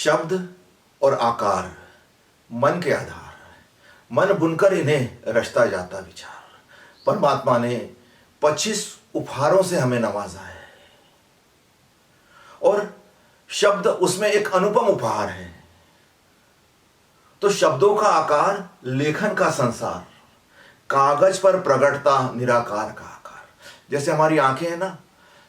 शब्द और आकार मन के आधार, मन बुनकर इन्हें रचता जाता विचार। परमात्मा ने 25 उपहारों से हमें नवाजा है और शब्द उसमें एक अनुपम उपहार है। तो शब्दों का आकार लेखन का संसार, कागज पर प्रगटता निराकार का आकार। जैसे हमारी आंखें हैं ना,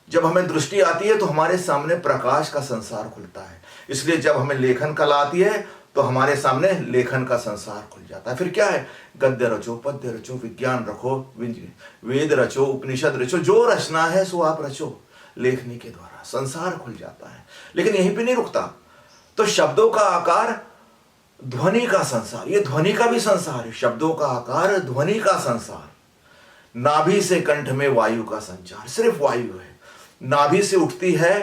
जब हमें दृष्टि आती है तो हमारे सामने प्रकाश का संसार खुलता है। इसलिए जब हमें लेखन कला आती है तो हमारे सामने लेखन का संसार खुल जाता है। फिर क्या है, गद्य रचो, पद्य रचो, विज्ञान रखो, वेद रचो, उपनिषद रचो, जो रचना है सो आप रचो। लेखनी के द्वारा संसार खुल जाता है। लेकिन यहीं पे नहीं रुकता। तो शब्दों का आकार ध्वनि का संसार, ये ध्वनि का भी संसार है। शब्दों का आकार ध्वनि का संसार। नाभि से कंठ में वायु का संचार, सिर्फ वायु है। नाभि से उठती है,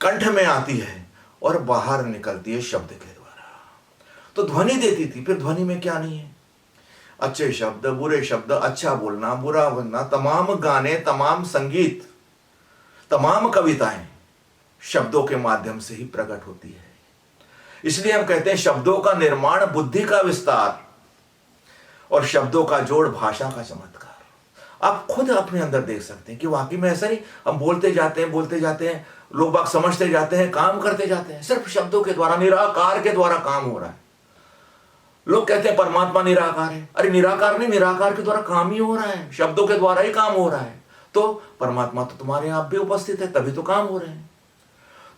कंठ में आती है और बाहर निकलती है शब्द के द्वारा। तो ध्वनि देती थी। फिर ध्वनि में क्या नहीं है, अच्छे शब्द, बुरे शब्द, अच्छा बोलना, बुरा बोलना, तमाम गाने, तमाम संगीत, तमाम कविताएं शब्दों के माध्यम से ही प्रकट होती है। इसलिए हम कहते हैं शब्दों का निर्माण बुद्धि का विस्तार और शब्दों का जोड़ भाषा का चमत्कार। आप खुद अपने अंदर देख सकते हैं कि वाकई में ऐसा नहीं, हम बोलते जाते हैं, लोग बाग समझते जाते हैं, काम करते जाते हैं, सिर्फ शब्दों के द्वारा, निराकार के द्वारा काम हो रहा है। लोग कहते हैं परमात्मा निराकार है। अरे निराकार नहीं, निराकार के द्वारा काम ही हो रहा है, शब्दों के द्वारा ही काम हो रहा है। तो परमात्मा तो तुम्हारे आप भी उपस्थित है, तभी तो काम हो रहे हैं।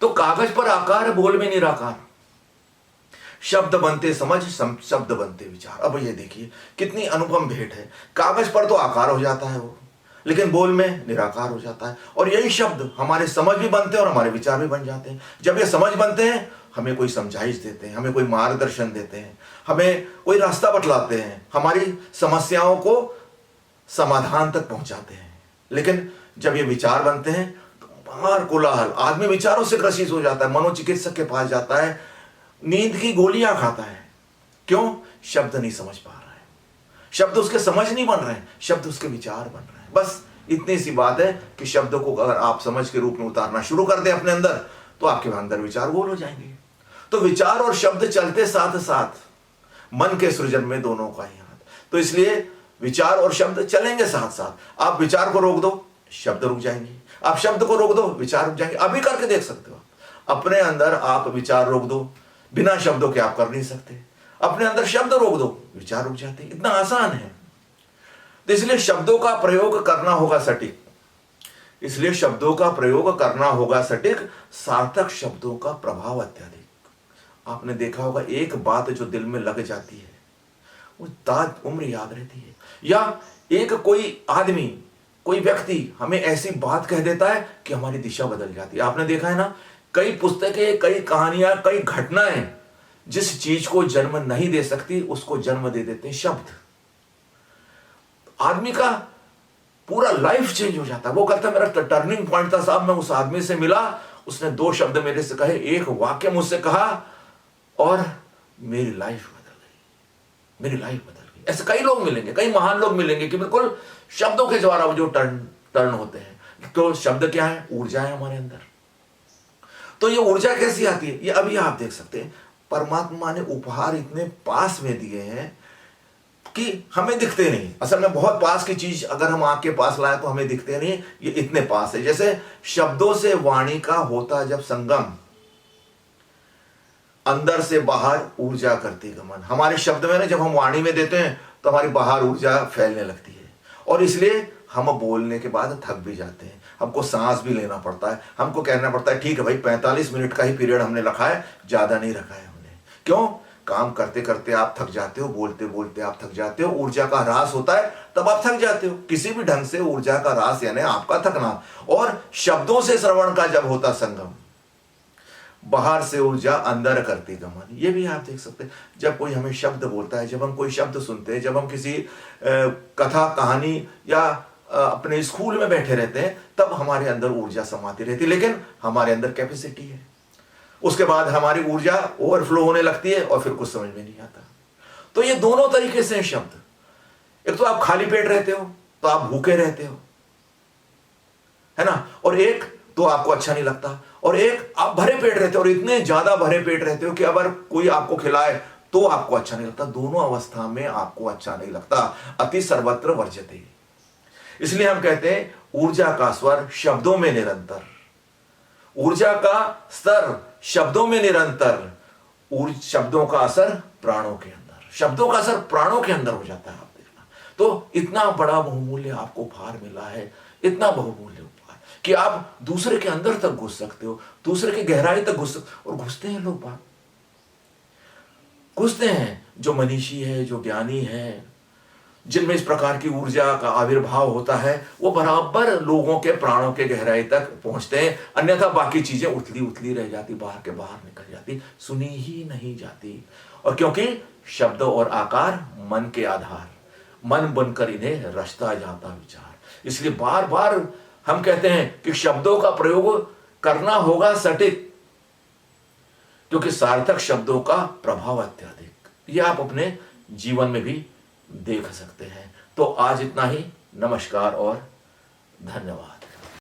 तो कागज पर आकार, बोल में निराकार। शब्द बनते समझ, शब्द बनते विचार। अब ये देखिए कितनी अनुपम भेंट है। कागज पर तो आकार हो जाता है वो, लेकिन बोल में निराकार हो जाता है। और यही शब्द हमारे समझ भी बनते हैं और हमारे विचार भी बन जाते हैं। जब ये समझ बनते हैं, हमें कोई समझाइश देते हैं, हमें कोई मार्गदर्शन देते हैं, हमें कोई रास्ता बतलाते हैं, हमारी समस्याओं को समाधान तक पहुंचाते हैं। लेकिन जब ये विचार बनते हैं तो बाहर कोलाहल, आदमी विचारों से ग्रसित हो जाता है, मनोचिकित्सक के पास जाता है, नींद की गोलियां खाता है। क्यों? शब्द नहीं समझ पा रहा है, शब्द उसके समझ नहीं बन रहे हैं, शब्द उसके विचार बन रहे हैं। बस इतनी सी बात है कि शब्दों को अगर आप समझ के रूप में उतारना शुरू कर दें अपने अंदर, तो आपके अंदर विचार गोल हो जाएंगे। तो विचार और शब्द चलते साथ साथ, मन के सृजन में दोनों का ही हाथ। तो इसलिए विचार और शब्द चलेंगे साथ साथ। आप विचार को रोक दो, शब्द रुक जाएंगे। आप शब्द को रोक दो, विचार रुक जाएंगे। अभी करके देख सकते हो। अपने अंदर आप विचार रोक दो, बिना शब्दों के आप कर नहीं सकते। अपने अंदर शब्द रोक दो, विचार रुक जाते हैं। इतना आसान है। तो इसलिए शब्दों का प्रयोग करना होगा सटीक। इसलिए शब्दों का प्रयोग करना होगा सटीक, सार्थक शब्दों का प्रभाव अत्यधिक। आपने देखा होगा, एक बात जो दिल में लग जाती है वो ताज उम्र याद रहती है। या एक कोई आदमी, कोई व्यक्ति हमें ऐसी बात कह देता है कि हमारी दिशा बदल जाती है। आपने देखा है ना, कई पुस्तकें, कई कहानियां, कई घटनाएं जिस चीज को जन्म नहीं दे सकती उसको जन्म दे देते हैं शब्द। आदमी का पूरा लाइफ चेंज हो जाता है। वो कहता है मेरा टर्निंग पॉइंट था साहब, मैं उस आदमी से मिला, उसने 2 शब्द मेरे से कहे, एक वाक्य मुझसे कहा और मेरी लाइफ बदल गई, मेरी लाइफ बदल गई। ऐसे कई लोग मिलेंगे, कई महान लोग मिलेंगे कि बिल्कुल शब्दों के द्वारा वो जो टर्न होते हैं। तो शब्द क्या है? ऊर्जा है हमारे अंदर। तो ये ऊर्जा कैसी आती है? ये अभी आप देख सकते हैं। परमात्मा ने उपहार इतने पास में दिए हैं कि हमें दिखते नहीं। असल में बहुत पास की चीज अगर हम आंख के पास लाए तो हमें दिखते नहीं, ये इतने पास है। जैसे शब्दों से वाणी का होता जब संगम, अंदर से बाहर ऊर्जा करती गमन। हमारे शब्द में ना, जब हम वाणी में देते हैं तो हमारी बाहर ऊर्जा फैलने लगती है और इसलिए हम बोलने के बाद थक भी जाते हैं। हमको सांस भी लेना पड़ता है, हमको कहना पड़ता है ठीक है भाई 45 मिनट का ही पीरियड हमने रखा है, ज्यादा नहीं रखा है हमने। क्यों? काम करते करते आप थक जाते हो, बोलते बोलते आप थक जाते हो, ऊर्जा का ह्रास होता है तब आप थक जाते हो। किसी भी ढंग से ऊर्जा का ह्रास यानी आपका थकना, और शब्दों से श्रवण का जब होता संगम, बाहर से ऊर्जा अंदर करती गमन। ये भी आप देख सकते हैं। जब कोई हमें शब्द बोलता है, जब हम कोई शब्द सुनते हैं, जब हम किसी कथा कहानी या अपने स्कूल में बैठे रहते हैं, तब हमारे अंदर ऊर्जा समाती रहती है। लेकिन हमारे अंदर कैपेसिटी है, उसके बाद हमारी ऊर्जा ओवरफ्लो होने लगती है और फिर कुछ समझ में नहीं आता। तो ये दोनों तरीके से हैं शब्द। एक तो आप खाली पेट रहते हो तो आप भूखे रहते हो, है ना, और एक तो आपको अच्छा नहीं लगता, और एक आप भरे पेट रहते हो और इतने ज्यादा भरे पेट रहते हो कि अगर कोई आपको खिलाए तो आपको अच्छा नहीं लगता। दोनों अवस्था में आपको अच्छा नहीं लगता। अति सर्वत्र वर्जते। इसलिए हम कहते हैं ऊर्जा का स्वर शब्दों में निरंतर, ऊर्जा का स्तर शब्दों में निरंतर, शब्दों का असर प्राणों के अंदर, शब्दों का असर प्राणों के अंदर हो जाता है। आप देखना, तो इतना बड़ा बहुमूल्य आपको उपहार मिला है, इतना बहुमूल्य उपहार कि आप दूसरे के अंदर तक घुस सकते हो, दूसरे की गहराई तक घुस सकते, और घुसते हैं लोग, बात घुसते हैं। जो मनीषी है, जो ज्ञानी है, जिनमें इस प्रकार की ऊर्जा का आविर्भाव होता है, वो बराबर लोगों के प्राणों के गहराई तक पहुंचते हैं। अन्यथा बाकी चीजें उथली उथली रह जाती, बाहर के बाहर निकल जाती, सुनी ही नहीं जाती। और क्योंकि शब्द और आकार मन के आधार, मन बनकर इन्हें रचता जाता विचार। इसलिए बार बार हम कहते हैं कि शब्दों का प्रयोग करना होगा सटीक, क्योंकि सार्थक शब्दों का प्रभाव अत्यधिक। यह आप अपने जीवन में भी देख सकते हैं। तो आज इतना ही। नमस्कार और धन्यवाद।